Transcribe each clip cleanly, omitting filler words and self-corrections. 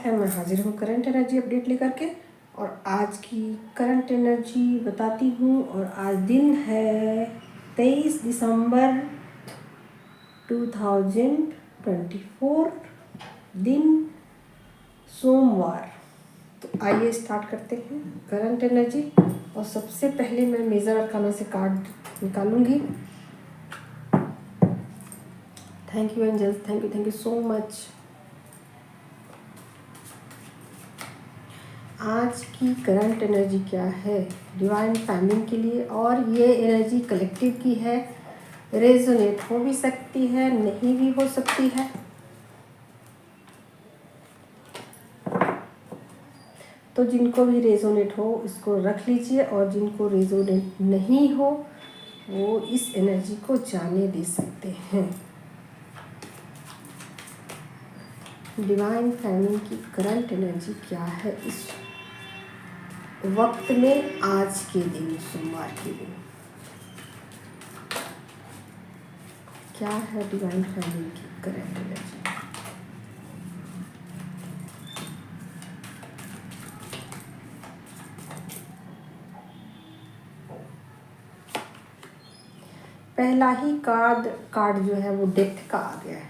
है, मैं हाजिर हूँ करंट एनर्जी अपडेट लेकर के। और आज की करंट एनर्जी बताती हूँ। और आज दिन है 23 दिसंबर 2024, दिन सोमवार। तो आइए स्टार्ट करते हैं करंट एनर्जी। और सबसे पहले मैं मेजर अरकाना से कार्ड निकालूंगी। Thank you angels, thank you so much. आज की करंट एनर्जी क्या है डिवाइन फैमिली के लिए, और ये एनर्जी कलेक्टिव की है। रेजोनेट हो भी सकती है, नहीं भी हो सकती है। तो जिनको भी रेजोनेट हो इसको रख लीजिए, और जिनको रेजोनेट नहीं हो वो इस एनर्जी को जाने दे सकते हैं। डिवाइन फैमिली की करंट एनर्जी क्या है इस वक्त में, आज के दिन, सोमवार के दिन क्या है डिवाइन फैमिली की करंट एनर्जी। पहला ही कार्ड जो है वो डेथ का आ गया है।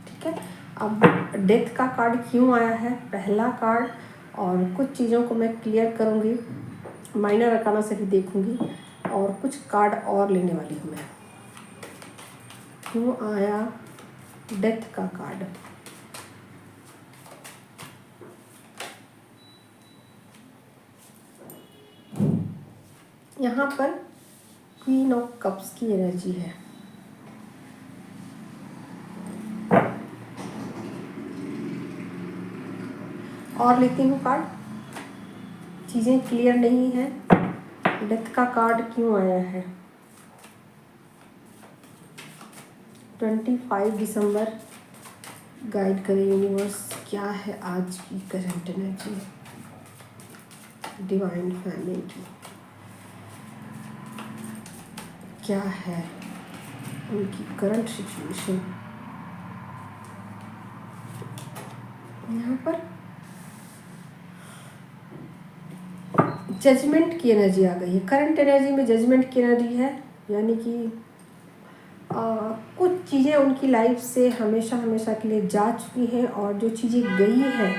ठीक है, अब डेथ का कार्ड क्यों आया है, पहला कार्ड, और कुछ चीज़ों को मैं क्लियर करूँगी, माइनर अरकाना से भी देखूँगी, और कुछ कार्ड और लेने वाली हूँ मैं। क्यों आया डेथ का कार्ड। यहाँ पर क्वीन ऑफ कप्स की एनर्जी है। और लेती हूँ कार्ड, चीज़ें क्लियर नहीं है। डेथ का कार्ड क्यों आया है 25 दिसंबर, गाइड करे यूनिवर्स, क्या है आज की करंट एनर्जी डिवाइन फैमिली की, क्या है उनकी करंट सिचुएशन। यहाँ पर जजमेंट की एनर्जी आ गई है। करंट एनर्जी में जजमेंट की एनर्जी है, यानी कि कुछ चीज़ें उनकी लाइफ से हमेशा के लिए जा चुकी हैं, और जो चीज़ें गई हैं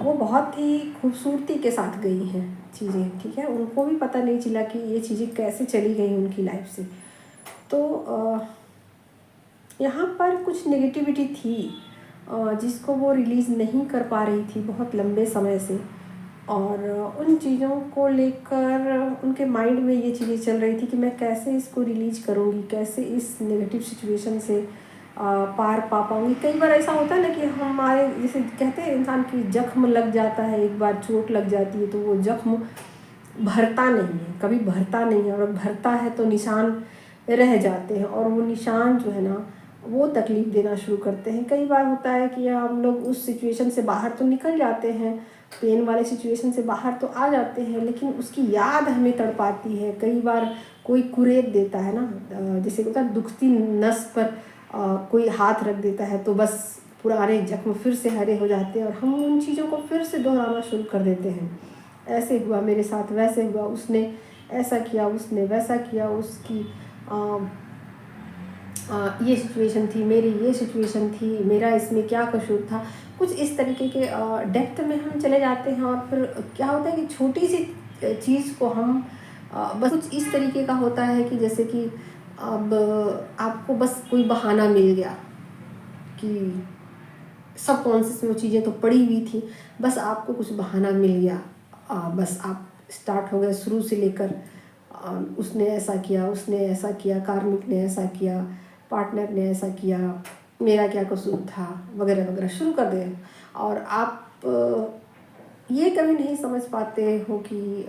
वो बहुत ही खूबसूरती के साथ गई हैं चीज़ें। ठीक है, उनको भी पता नहीं चला कि ये चीज़ें कैसे चली गई उनकी लाइफ से। तो यहाँ पर कुछ नेगेटिविटी थी जिसको वो रिलीज़ नहीं कर पा रही थी बहुत लंबे समय से, और उन चीज़ों को लेकर उनके माइंड में ये चीज़ें चल रही थी कि मैं कैसे इसको रिलीज करूँगी, कैसे इस नेगेटिव सिचुएशन से पार पा पाऊँगी। कई बार ऐसा होता है ना कि हमारे, जैसे कहते हैं इंसान की जख्म लग जाता है, एक बार चोट लग जाती है तो वो जख्म भरता नहीं है, कभी भरता नहीं है, और भरता है तो निशान रह जाते हैं, और वो निशान जो है ना वो तकलीफ़ देना शुरू करते हैं। कई बार होता है कि हम लोग उस सिचुएशन से बाहर तो निकल जाते हैं, पेन वाले सिचुएशन से बाहर तो आ जाते हैं, लेकिन उसकी याद हमें तड़पाती है। कई बार कोई कुरेद देता है ना, जैसे होता है दुखती नस पर कोई हाथ रख देता है तो बस पुराने जख्म फिर से हरे हो जाते हैं, और हम उन चीज़ों को फिर से दोहराना शुरू कर देते हैं। ऐसे हुआ मेरे साथ, वैसे हुआ, उसने ऐसा किया, उसने वैसा किया, उसकी ये सिचुएशन थी, मेरी ये सिचुएशन थी, मेरा इसमें क्या कसूर था। कुछ इस तरीके के डेप्थ में हम चले जाते हैं, और फिर क्या होता है कि छोटी सी चीज़ को हम बस कुछ इस तरीके का होता है कि जैसे कि अब आपको बस कोई बहाना मिल गया कि सब कॉन्शियस में वो चीज़ें तो पड़ी हुई थी, बस आपको कुछ बहाना मिल गया, बस आप स्टार्ट हो गए शुरू से लेकर, उसने ऐसा किया, उसने ऐसा किया, कार्मिक ने ऐसा किया, पार्टनर ने ऐसा किया, मेरा क्या कसूर था, वगैरह वगैरह शुरू कर दे। और आप ये कभी नहीं समझ पाते हो कि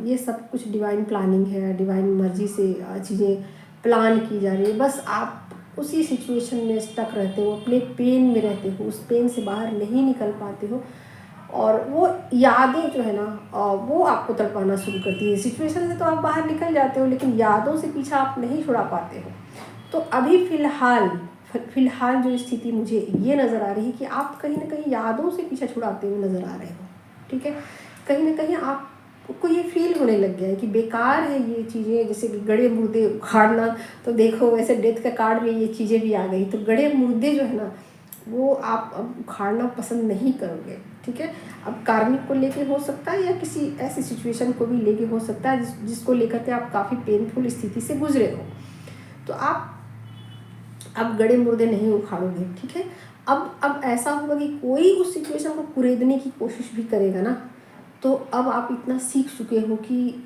ये सब कुछ डिवाइन प्लानिंग है, डिवाइन मर्जी से चीज़ें प्लान की जा रही है। बस आप उसी सिचुएशन में स्टक रहते हो, अपने पेन में रहते हो, उस पेन से बाहर नहीं निकल पाते हो, और वो यादें जो है ना वो आपको तड़पाना शुरू करती है। सिचुएशन से तो आप बाहर निकल जाते हो, लेकिन यादों से पीछा आप नहीं छुड़ा पाते हो। तो अभी फिलहाल जो स्थिति मुझे ये नज़र आ रही है कि आप कहीं ना कहीं यादों से पीछा छुड़ाते हुए नज़र आ रहे हो। ठीक है, कहीं ना कहीं आपको ये फील होने लग गया है कि बेकार है ये चीज़ें, जैसे कि गड़े मुर्दे उखाड़ना। तो देखो वैसे डेथ का कार्ड में ये चीज़ें भी आ गई। तो गड़े मुर्दे जो है ना, वो आप अब उखाड़ना पसंद नहीं करोगे। ठीक है, अब कार्मिक को लेके हो सकता है या किसी ऐसी सिचुएशन को भी लेके हो सकता है जिसको लेकर के आप काफ़ी पेनफुल स्थिति से गुजरे हो। तो आप अब गड़े मुर्दे नहीं उखाड़ोगे। ठीक है, अब ऐसा होगा कि कोई उस सिचुएशन को कुरेदने की कोशिश भी करेगा ना, तो अब आप इतना सीख चुके हो कि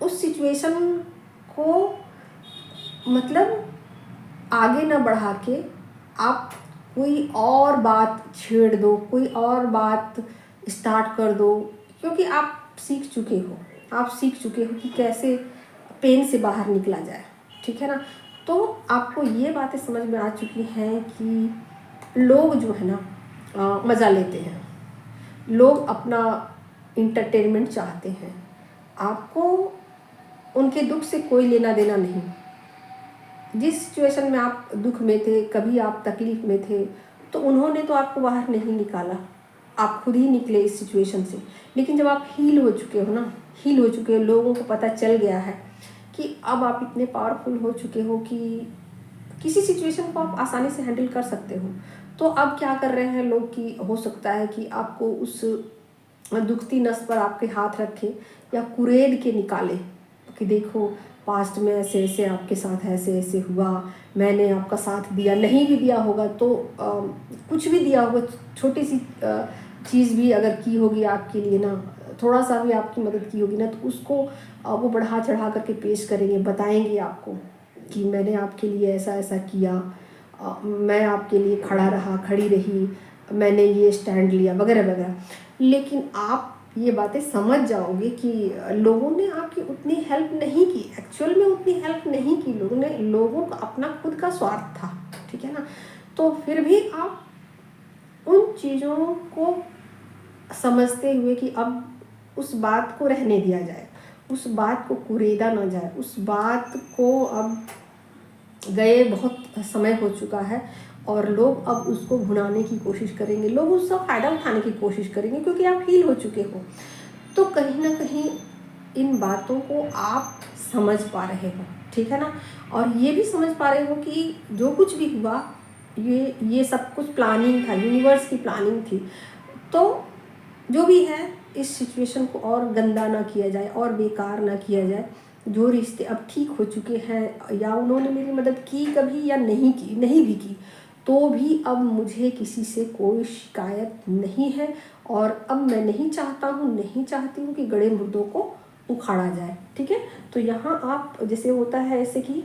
उस सिचुएशन को मतलब आगे ना बढ़ा के आप कोई और बात छेड़ दो, कोई और बात स्टार्ट कर दो, क्योंकि आप सीख चुके हो, आप सीख चुके हो कि कैसे पेन से बाहर निकला जाए। ठीक है ना, तो आपको ये बातें समझ में आ चुकी हैं कि लोग जो है ना मज़ा लेते हैं, लोग अपना इंटरटेनमेंट चाहते हैं, आपको उनके दुख से कोई लेना देना नहीं। जिस सिचुएशन में आप दुख में थे, कभी आप तकलीफ़ में थे, तो उन्होंने तो आपको बाहर नहीं निकाला, आप खुद ही निकले इस सिचुएशन से। लेकिन जब आप हील हो चुके हो ना, हील हो चुके हो, लोगों को पता चल गया है कि अब आप इतने पावरफुल हो चुके हो कि किसी सिचुएशन को आप आसानी से हैंडल कर सकते हो। तो अब क्या कर रहे हैं लोग कि हो सकता है कि आपको उस दुखती नस पर आपके हाथ रखे या कुरेद के निकाले कि देखो पास्ट में ऐसे ऐसे आपके साथ ऐसे ऐसे हुआ, मैंने आपका साथ दिया, नहीं भी दिया होगा तो कुछ भी दिया होगा, छोटी सी चीज़ भी अगर की होगी आपके लिए ना, थोड़ा सा भी आपकी मदद की होगी ना, तो उसको वो बढ़ा चढ़ा करके पेश करेंगे, बताएंगे आपको कि मैंने आपके लिए ऐसा ऐसा किया, मैं आपके लिए खड़ा रहा, खड़ी रही, मैंने ये स्टैंड लिया वगैरह वगैरह। लेकिन आप ये बातें समझ जाओगे कि लोगों ने आपकी उतनी हेल्प नहीं की, एक्चुअल में उतनी हेल्प नहीं की लोगों का अपना खुद का स्वार्थ था। ठीक है ना, तो फिर भी आप उन चीज़ों को समझते हुए कि अब उस बात को रहने दिया जाए, उस बात को कुरेदा ना जाए, उस बात को अब गए बहुत समय हो चुका है और लोग अब उसको भुनाने की कोशिश करेंगे, लोग उसका फ़ायदा उठाने की कोशिश करेंगे क्योंकि आप हील हो चुके हो। तो कहीं ना कहीं इन बातों को आप समझ पा रहे हो। ठीक है ना, और ये भी समझ पा रहे हो कि जो कुछ भी हुआ ये सब कुछ प्लानिंग था, यूनिवर्स की प्लानिंग थी। तो जो भी है इस सिचुएशन को और गंदा ना किया जाए और बेकार ना किया जाए। जो रिश्ते अब ठीक हो चुके हैं या उन्होंने मेरी मदद की कभी या नहीं की, नहीं भी की, तो भी अब मुझे किसी से कोई शिकायत नहीं है और अब मैं नहीं चाहती हूँ कि गड़े मुर्दों को उखाड़ा जाए। ठीक है, तो यहाँ आप जैसे होता है ऐसे कि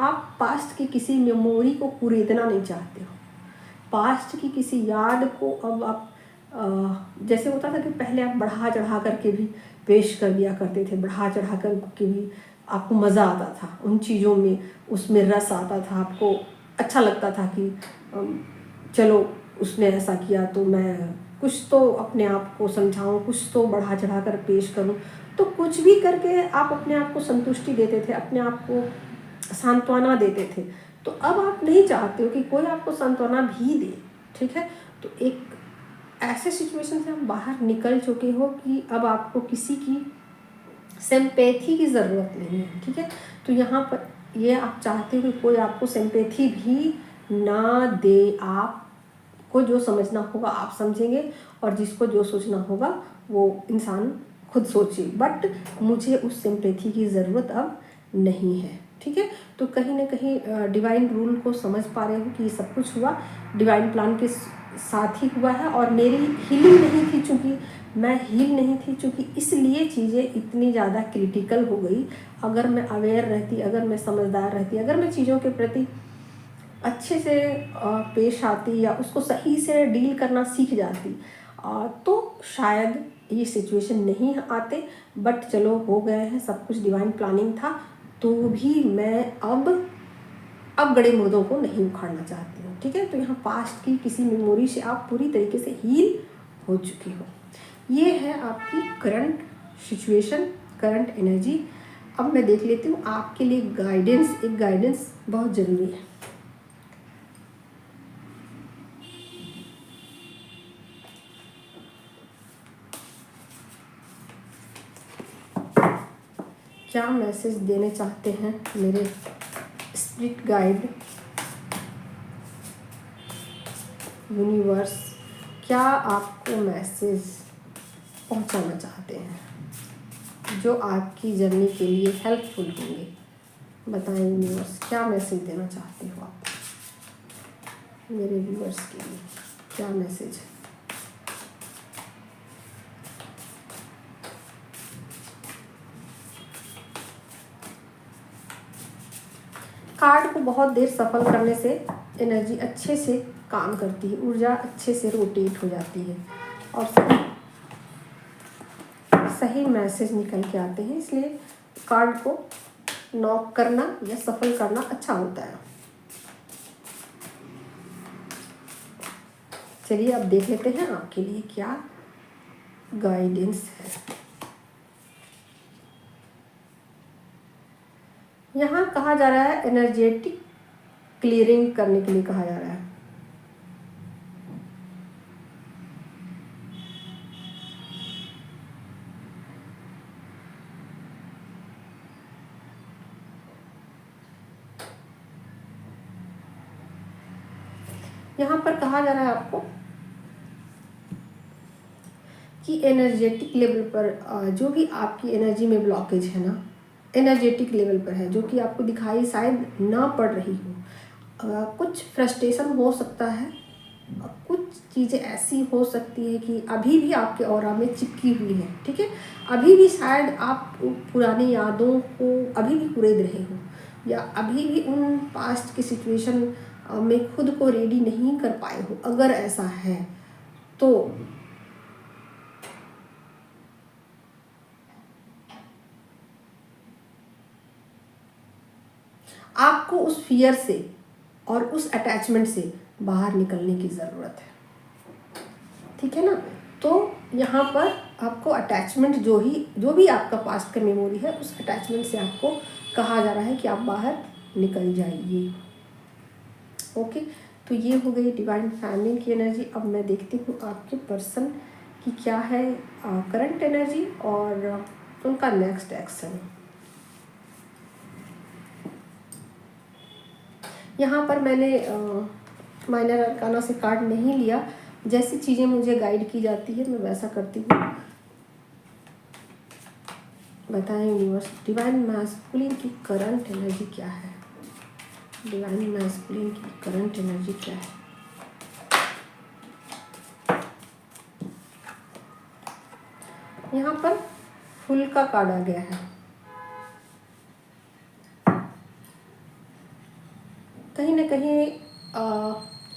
आप पास्ट की किसी मेमोरी को कुरेदना नहीं चाहते हो, पास्ट की किसी याद को अब आप जैसे होता था कि पहले आप बढ़ा चढ़ा करके भी पेश कर दिया करते थे, बढ़ा चढ़ा करके भी आपको मज़ा आता था उन चीज़ों में, उसमें रस आता था, आपको अच्छा लगता था कि चलो उसने ऐसा किया तो मैं कुछ तो अपने आप को समझाऊं, कुछ तो बढ़ा चढ़ा कर पेश करूं। तो कुछ भी करके आप अपने आप को संतुष्टि देते थे, अपने आप को सांत्वना देते थे। तो अब आप नहीं चाहते हो कि कोई आपको सांत्वना भी दे। ठीक है, तो एक ऐसे सिचुएशन से आप बाहर निकल चुके हो कि अब आपको किसी की सिंपैथी की ज़रूरत नहीं है। ठीक है, तो यहाँ पर ये आप चाहते हो कि कोई आपको सिंपैथी भी ना दे, आपको जो समझना होगा आप समझेंगे और जिसको जो सोचना होगा वो इंसान खुद सोचे, बट मुझे उस सिंपैथी की ज़रूरत अब नहीं है। ठीक है, तो कहीं ना कहीं डिवाइन रूल को समझ पा रहे हो कि ये सब कुछ हुआ डिवाइन प्लान के साथ ही हुआ है और मेरी हीलिंग नहीं थी, चूँकि मैं हील नहीं थी, चूँकि इसलिए चीज़ें इतनी ज़्यादा क्रिटिकल हो गई। अगर मैं अवेयर रहती, अगर मैं समझदार रहती, अगर मैं चीज़ों के प्रति अच्छे से पेश आती या उसको सही से डील करना सीख जाती, तो शायद ये सिचुएशन नहीं आते। बट चलो हो गए हैं, सब कुछ डिवाइन प्लानिंग था, तो भी मैं अब गड़े मुर्दों को नहीं उखाड़ना चाहती हूँ। ठीक है, तो यहाँ पास्ट की किसी मेमोरी से आप पूरी तरीके से हील हो चुकी हो। ये है आपकी करंट सिचुएशन, करंट एनर्जी। अब मैं देख लेती हूँ आपके लिए गाइडेंस, एक गाइडेंस बहुत ज़रूरी है। क्या मैसेज देने चाहते हैं मेरे स्पिरिट गाइड, यूनिवर्स, क्या आपको मैसेज पहुंचाना चाहते हैं जो आपकी जर्नी के लिए हेल्पफुल होंगे? बताएं यूनिवर्स, क्या मैसेज देना चाहते हो आप मेरे व्यूअर्स के लिए? क्या मैसेज है? कार्ड को बहुत देर सफल करने से एनर्जी अच्छे से काम करती है, ऊर्जा अच्छे से रोटेट हो जाती है और सही मैसेज निकल के आते हैं। इसलिए कार्ड को नॉक करना या सफल करना अच्छा होता है। चलिए अब देख लेते हैं आपके लिए क्या गाइडेंस है। यहाँ कहा जा रहा है एनर्जेटिक क्लियरिंग करने के लिए कहा जा रहा है। यहाँ पर कहा जा रहा है आपको कि एनर्जेटिक लेवल पर जो भी आपकी एनर्जी में ब्लॉकेज है ना, एनर्जेटिक लेवल पर है, जो कि आपको दिखाई शायद ना पड़ रही हो। कुछ फ्रस्ट्रेशन हो सकता है, कुछ चीज़ें ऐसी हो सकती है कि अभी भी आपके ऑरा में चिपकी हुई है, ठीक है। अभी भी शायद आप पुरानी यादों को अभी भी कुरेद रहे हो, या अभी भी उन पास्ट की सिचुएशन में खुद को रेडी नहीं कर पाए हो। अगर ऐसा है तो आपको उस फियर से और उस अटैचमेंट से बाहर निकलने की ज़रूरत है, ठीक है ना। तो यहाँ पर आपको अटैचमेंट जो भी आपका पास्ट का मेमोरी है, उस अटैचमेंट से आपको कहा जा रहा है कि आप बाहर निकल जाइए। ओके, तो ये हो गई डिवाइन फैमिली की एनर्जी। अब मैं देखती हूँ आपके पर्सन की क्या है करंट एनर्जी और उनका नेक्स्ट एक्शन। यहाँ पर मैंने माइनर अरकाना से कार्ड नहीं लिया, जैसी चीज़ें मुझे गाइड की जाती है मैं वैसा करती हूँ। बताएं यूनिवर्स, डिवाइन मैस्कुलिन की करंट एनर्जी क्या है? डिवाइन मैस्कुलिन की करंट एनर्जी क्या है? यहाँ पर फुल का कार्ड आ गया है। कहीं ना कहीं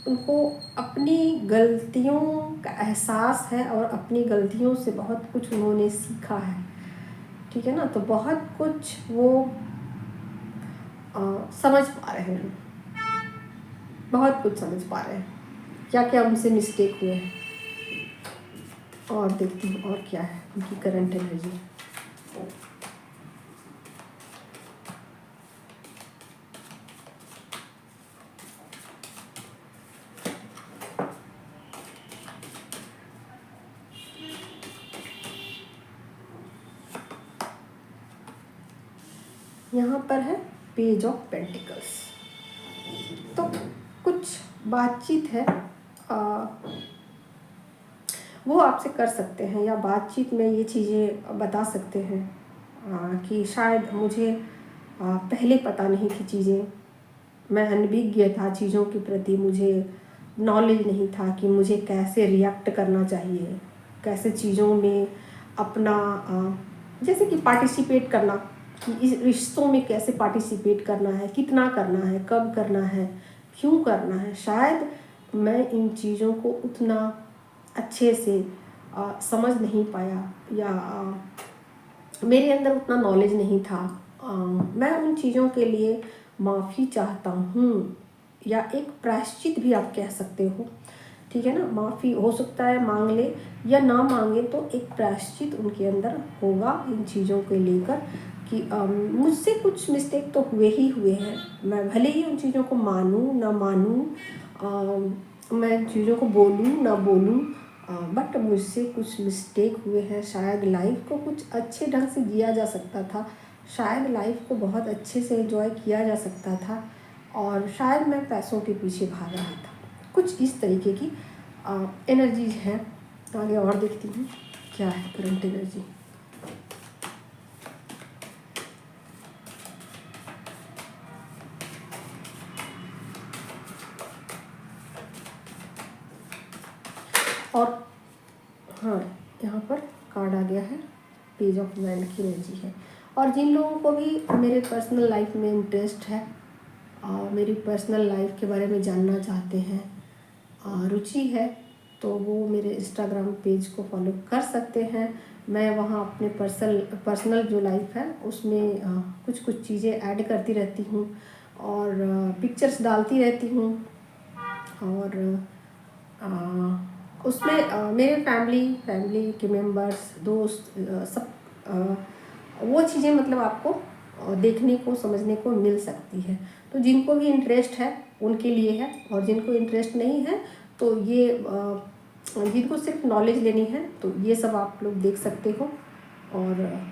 उनको अपनी गलतियों का एहसास है और अपनी गलतियों से बहुत कुछ उन्होंने सीखा है, ठीक है ना। तो बहुत कुछ वो समझ पा रहे हैं, बहुत कुछ समझ पा रहे हैं, क्या क्या उनसे मिस्टेक हुए हैं। और देखती हूँ और क्या है उनकी करंट एनर्जी। यहाँ पर है पेज ऑफ पेंटिकल्स। तो कुछ बातचीत है, वो आपसे कर सकते हैं या बातचीत में ये चीज़ें बता सकते हैं कि शायद मुझे पहले पता नहीं थी चीज़ें, मैं अनभिज्ञ था चीज़ों के प्रति, मुझे नॉलेज नहीं था कि मुझे कैसे रिएक्ट करना चाहिए, कैसे चीज़ों में अपना जैसे कि पार्टिसिपेट करना, कि इस रिश्तों में कैसे पार्टिसिपेट करना है, कितना करना है, कब करना है, क्यों करना है। शायद मैं इन चीज़ों को उतना अच्छे से समझ नहीं पाया या मेरे अंदर उतना नॉलेज नहीं था। मैं उन चीज़ों के लिए माफ़ी चाहता हूँ, या एक प्रायश्चित भी आप कह सकते हो, ठीक है ना। माफ़ी हो सकता है मांग ले या ना मांगे, तो एक प्रायश्चित उनके अंदर होगा इन चीज़ों को लेकर कि मुझसे कुछ मिस्टेक तो हुए ही हुए हैं। मैं भले ही उन चीज़ों को मानूँ ना मानूँ, मैं चीज़ों को बोलूँ ना बोलूँ, बट मुझसे कुछ मिस्टेक हुए हैं। शायद लाइफ को कुछ अच्छे ढंग से जिया जा सकता था, शायद लाइफ को बहुत अच्छे से एंजॉय किया जा सकता था, और शायद मैं पैसों के पीछे भाग रहा था। कुछ इस तरीके की एनर्जीज हैं। आगे और देखती हूँ क्या है करंट एनर्जी। और हाँ, यहाँ पर कार्ड आ गया है, पेज ऑफ वैंड की एनर्जी है। और जिन लोगों को भी मेरे पर्सनल लाइफ में इंटरेस्ट है, मेरी पर्सनल लाइफ के बारे में जानना चाहते हैं, रुचि है, तो वो मेरे इंस्टाग्राम पेज को फॉलो कर सकते हैं। मैं वहाँ अपने पर्सनल जो लाइफ है उसमें कुछ कुछ चीज़ें ऐड करती रहती हूँ, और पिक्चर्स डालती रहती हूँ। और उसमें मेरे फैमिली के मेंबर्स, दोस्त, सब वो चीज़ें मतलब आपको देखने को समझने को मिल सकती है। तो जिनको भी इंटरेस्ट है उनके लिए है, और जिनको इंटरेस्ट नहीं है तो ये जिनको सिर्फ नॉलेज लेनी है तो ये सब आप लोग देख सकते हो और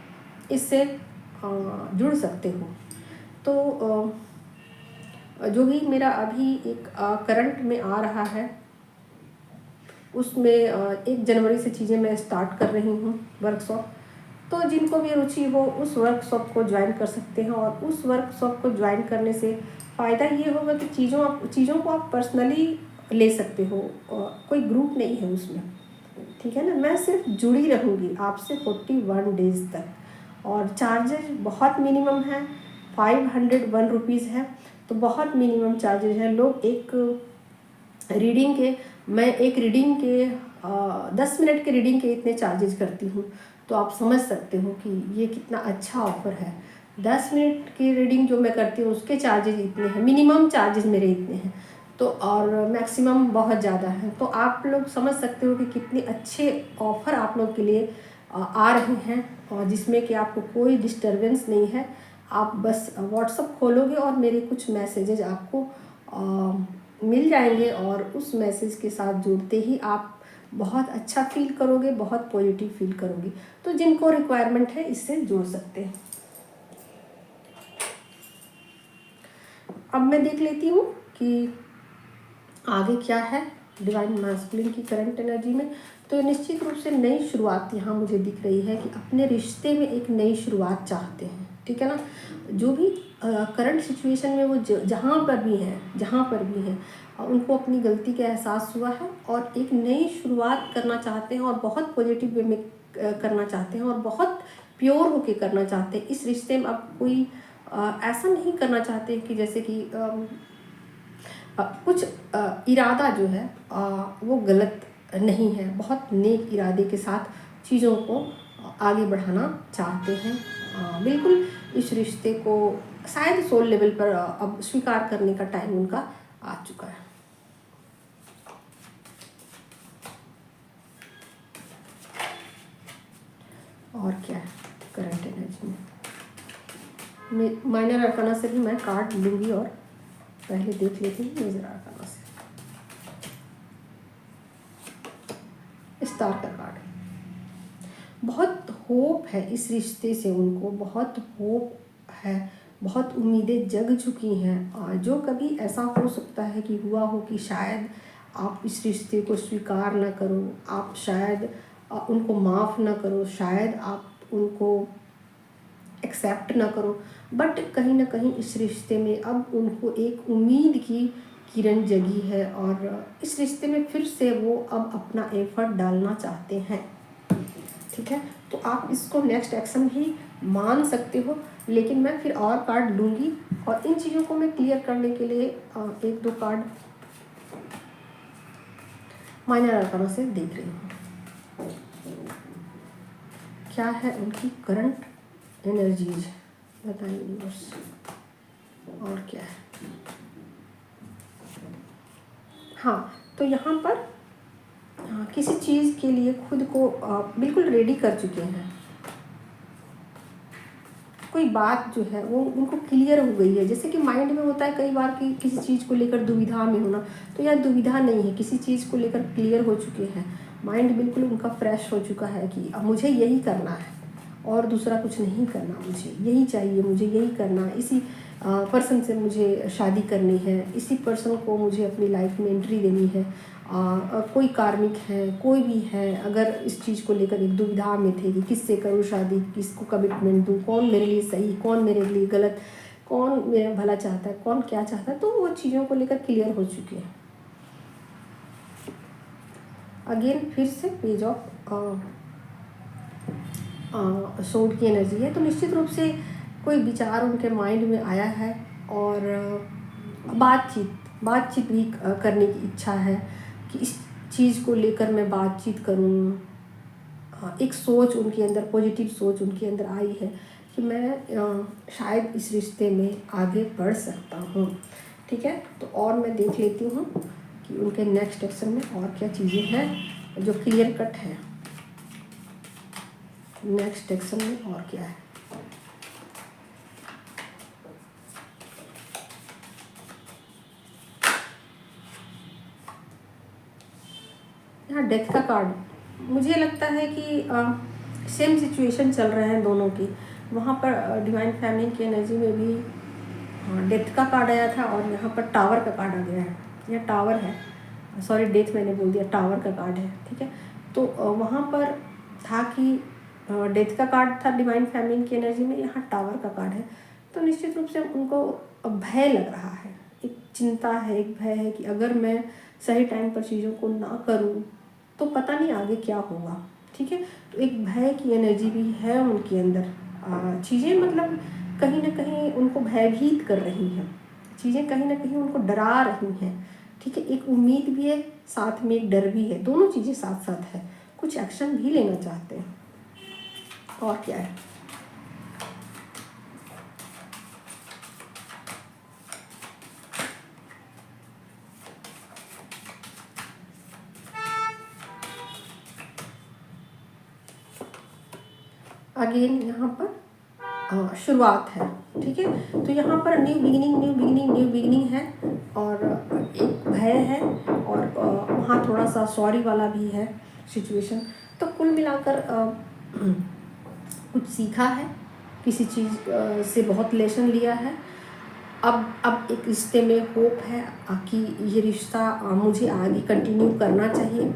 इससे जुड़ सकते हो। तो जो भी मेरा अभी एक करंट में आ रहा है उसमें 1 जनवरी से चीज़ें मैं स्टार्ट कर रही हूँ वर्कशॉप। तो जिनको भी रुचि हो उस वर्कशॉप को ज्वाइन कर सकते हैं, और उस वर्कशॉप को ज्वाइन करने से फ़ायदा ये होगा कि चीज़ों को आप पर्सनली ले सकते हो, कोई ग्रुप नहीं है उसमें, ठीक है ना। मैं सिर्फ जुड़ी रहूँगी आपसे 41 डेज़ तक, और चार्जेज बहुत मिनिमम है, 501 रुपीज़ है। तो बहुत मिनिमम चार्जेज हैं। लोग मैं एक रीडिंग के 10 मिनट के रीडिंग के इतने चार्जेज करती हूँ, तो आप समझ सकते हो कि ये कितना अच्छा ऑफ़र है। 10 मिनट की रीडिंग जो मैं करती हूँ उसके चार्जेज इतने हैं, मिनिमम चार्जेज मेरे इतने हैं, तो और मैक्सिमम बहुत ज़्यादा है। तो आप लोग समझ सकते हो कि कितने अच्छे ऑफ़र आप लोग के लिए आ रहे हैं, और जिसमें कि आपको कोई डिस्टरबेंस नहीं है। आप बस व्हाट्सअप खोलोगे और मेरे कुछ मैसेजेज आपको मिल जाएंगे, और उस मैसेज के साथ जुड़ते ही आप बहुत अच्छा फील करोगे, बहुत पॉजिटिव फील करोगे। तो जिनको रिक्वायरमेंट है इससे जुड़ सकते हैं। अब मैं देख लेती हूँ कि आगे क्या है डिवाइन मैस्कुलिन की करंट एनर्जी में। तो निश्चित रूप से नई शुरुआत यहाँ मुझे दिख रही है कि अपने रिश्ते में एक नई शुरुआत चाहते हैं, ठीक है ना। जो भी करंट सिचुएशन में वो जहाँ पर भी हैं उनको अपनी गलती का एहसास हुआ है, और एक नई शुरुआत करना चाहते हैं, और बहुत पॉजिटिव वे में करना चाहते हैं, और बहुत प्योर होके करना चाहते हैं। इस रिश्ते में अब कोई ऐसा नहीं करना चाहते कि जैसे कि कुछ इरादा जो है वो गलत नहीं है, बहुत नेक इरादे के साथ चीज़ों को आगे बढ़ाना चाहते हैं। बिल्कुल इस रिश्ते को शायद सोल लेवल पर अब स्वीकार करने का टाइम उनका आ चुका है। और क्या है करंट एनर्जी में माइनर अरकाना से भी मैं कार्ड लूँगी, और पहले देख लेती हूँ मेजर अरकाना से। स्टार का कार्ड, बहुत होप है इस रिश्ते से, उनको बहुत होप है, बहुत उम्मीदें जग चुकी हैं। जो कभी ऐसा हो सकता है कि हुआ हो कि शायद आप इस रिश्ते को स्वीकार ना करो, आप शायद उनको माफ़ ना करो, शायद आप उनको एक्सेप्ट ना करो, बट कहीं ना कहीं इस रिश्ते में अब उनको एक उम्मीद की किरण जगी है, और इस रिश्ते में फिर से वो अब अपना एफर्ट डालना चाहते हैं, ठीक है। तो आप इसको नेक्स्ट एक्शन भी मान सकते हो, लेकिन मैं फिर और कार्ड लूँगी, और इन चीज़ों को मैं क्लियर करने के लिए 1-2 कार्ड माइनर अरकाना से देख रही हूँ। क्या है उनकी करंट एनर्जीज, बताइए यूनिवर्स। और क्या है, हाँ, तो यहाँ पर किसी चीज़ के लिए खुद को बिल्कुल रेडी कर चुके हैं। कोई बात जो है वो उनको क्लियर हो गई है। जैसे कि माइंड में होता है कई बार कि किसी चीज़ को लेकर दुविधा में होना, तो यह दुविधा नहीं है, किसी चीज़ को लेकर क्लियर हो चुके हैं। माइंड बिल्कुल उनका फ्रेश हो चुका है कि अब मुझे यही करना है, और दूसरा कुछ नहीं करना, मुझे यही चाहिए, मुझे यही करना, इसी पर्सन से मुझे शादी करनी है, इसी पर्सन को मुझे अपनी लाइफ में एंट्री देनी है। कोई कार्मिक है, कोई भी है, अगर इस चीज़ को लेकर एक दुविधा में थे कि किससे करूँ शादी, किसको कमिटमेंट दूँ, कौन मेरे लिए सही, कौन मेरे लिए गलत, कौन मेरा भला चाहता है, कौन क्या चाहता है, तो वो चीज़ों को लेकर क्लियर हो चुके हैं। अगेन फिर से पेज ऑफ सोड की एनर्जी है। तो निश्चित रूप से कोई विचार उनके माइंड में आया है और बातचीत भी करने की इच्छा है कि इस चीज़ को लेकर मैं बातचीत करूं। एक सोच उनके अंदर, पॉजिटिव सोच उनके अंदर आई है कि मैं शायद इस रिश्ते में आगे बढ़ सकता हूं। ठीक है, तो और मैं देख लेती हूँ कि उनके नेक्स्ट एक्शन में और क्या चीज़ें हैं जो क्लियर कट है। नेक्स्ट एक्शन में और क्या है। यहाँ डेथ का कार्ड, मुझे लगता है कि सेम सिचुएशन चल रहे हैं दोनों की। वहाँ पर डिवाइन फैमिली की एनर्जी में भी डेथ का कार्ड आया था और यहाँ पर टावर का कार्ड आ गया है। यह टावर है, सॉरी डेथ मैंने बोल दिया, टावर का कार्ड है। ठीक है, तो वहाँ पर था कि डेथ का कार्ड था डिवाइन फैमिली की एनर्जी में, यहाँ टावर का कार्ड है। तो निश्चित रूप से उनको भय लग रहा है, एक चिंता है, एक भय है कि अगर मैं सही टाइम पर चीज़ों को ना करूँ तो पता नहीं आगे क्या होगा। ठीक है, तो एक भय की एनर्जी भी है उनके अंदर। चीज़ें मतलब कहीं ना कहीं उनको भयभीत कर रही हैं, चीज़ें कहीं ना कहीं उनको डरा रही हैं। ठीक है, एक उम्मीद भी है, साथ में एक डर भी है, दोनों चीज़ें साथ साथ है। कुछ एक्शन भी लेना चाहते हैं। और क्या है, अगेन यहाँ पर शुरुआत है। ठीक है, तो यहाँ पर न्यू बिगिनिंग है और एक भय है और वहाँ थोड़ा सा सॉरी वाला भी है सिचुएशन। तो कुल मिलाकर कुछ सीखा है, किसी चीज़ से बहुत लेसन लिया है। अब एक रिश्ते में होप है कि ये रिश्ता मुझे आगे कंटिन्यू करना चाहिए।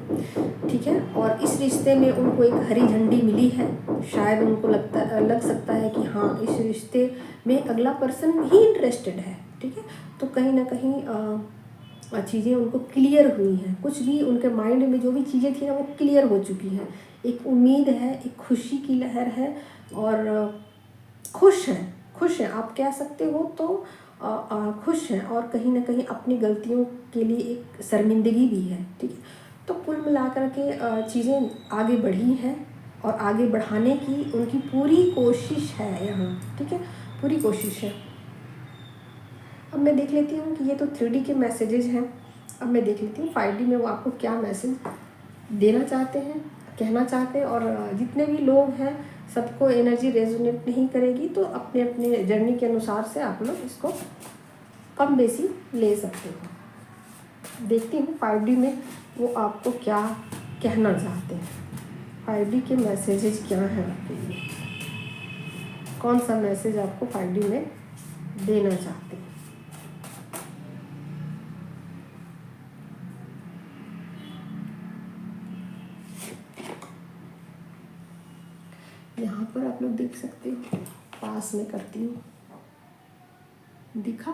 ठीक है, और इस रिश्ते में उनको एक हरी झंडी मिली है। शायद उनको लग सकता है कि हाँ, इस रिश्ते में अगला पर्सन भी इंटरेस्टेड है। ठीक है, तो कहीं ना कहीं चीज़ें उनको क्लियर हुई हैं। कुछ भी उनके माइंड में जो भी चीज़ें थी ना, वो क्लियर हो चुकी हैं। एक उम्मीद है, एक खुशी की लहर है और खुश हैं आप कह सकते हो। तो खुश हैं और कहीं ना कहीं अपनी गलतियों के लिए एक शर्मिंदगी भी है। ठीक है, तो कुल मिलाकर के चीज़ें आगे बढ़ी हैं और आगे बढ़ाने की उनकी पूरी कोशिश है यहाँ। ठीक है, पूरी कोशिश है। अब मैं देख लेती हूँ कि ये तो 3D के मैसेजेस हैं। अब मैं देख लेती हूँ 5D में वो आपको क्या मैसेज देना चाहते हैं, कहना चाहते हैं। और जितने भी लोग हैं सबको एनर्जी रेजोनेट नहीं करेगी, तो अपने अपने जर्नी के अनुसार से आप लोग इसको कम बेसी ले सकते हो। देखती हूँ 5D में वो आपको क्या कहना चाहते हैं। 5D के मैसेजेस क्या हैं आपके लिए, कौन सा मैसेज आपको 5D में देना चाहते हैं। यहाँ पर आप लोग देख सकते हो, पास में करती हूँ, दिखा,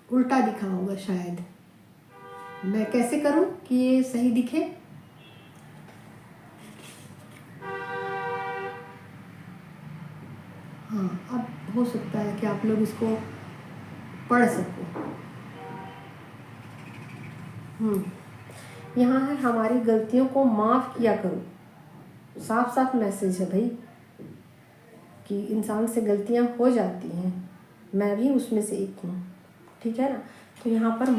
उल्टा दिखा होगा शायद। मैं कैसे करूँ कि ये सही दिखे। हाँ, अब हो सकता है कि आप लोग इसको पढ़ सको। यहाँ है हमारी गलतियों को माफ़ किया करो। साफ साफ मैसेज है भाई कि इंसान से गलतियाँ हो जाती हैं, मैं भी उसमें से एक हूँ। ठीक है ना, तो यहाँ पर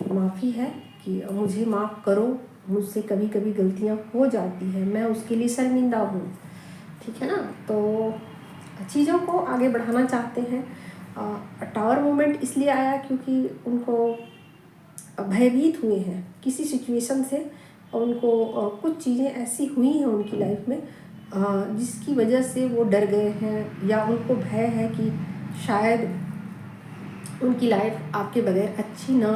माफ़ी है कि मुझे माफ़ करो, मुझसे कभी कभी गलतियाँ हो जाती हैं, मैं उसके लिए शर्मिंदा हूँ। ठीक है ना, तो चीज़ों को आगे बढ़ाना चाहते हैं। टावर मोमेंट इसलिए आया क्योंकि उनको भयभीत हुए हैं किसी सिचुएशन से उनको कुछ चीज़ें ऐसी हुई हैं उनकी लाइफ में जिसकी वजह से वो डर गए हैं, या उनको भय है कि शायद उनकी लाइफ आपके बगैर अच्छी ना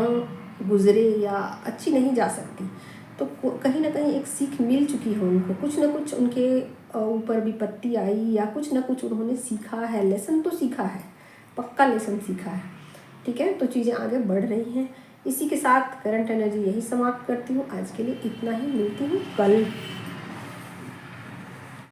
गुज़रे या अच्छी नहीं जा सकती। तो कहीं ना कहीं एक सीख मिल चुकी है उनको, कुछ ना कुछ उनके ऊपर विपत्ति आई या कुछ ना कुछ उन्होंने सीखा है, लेसन तो सीखा है, पक्का लेसन सीखा है। ठीक है, तो चीज़ें आगे बढ़ रही हैं। इसी के साथ करंट एनर्जी यही समाप्त करती हूँ। आज के लिए इतना ही, मिलती हूँ कल।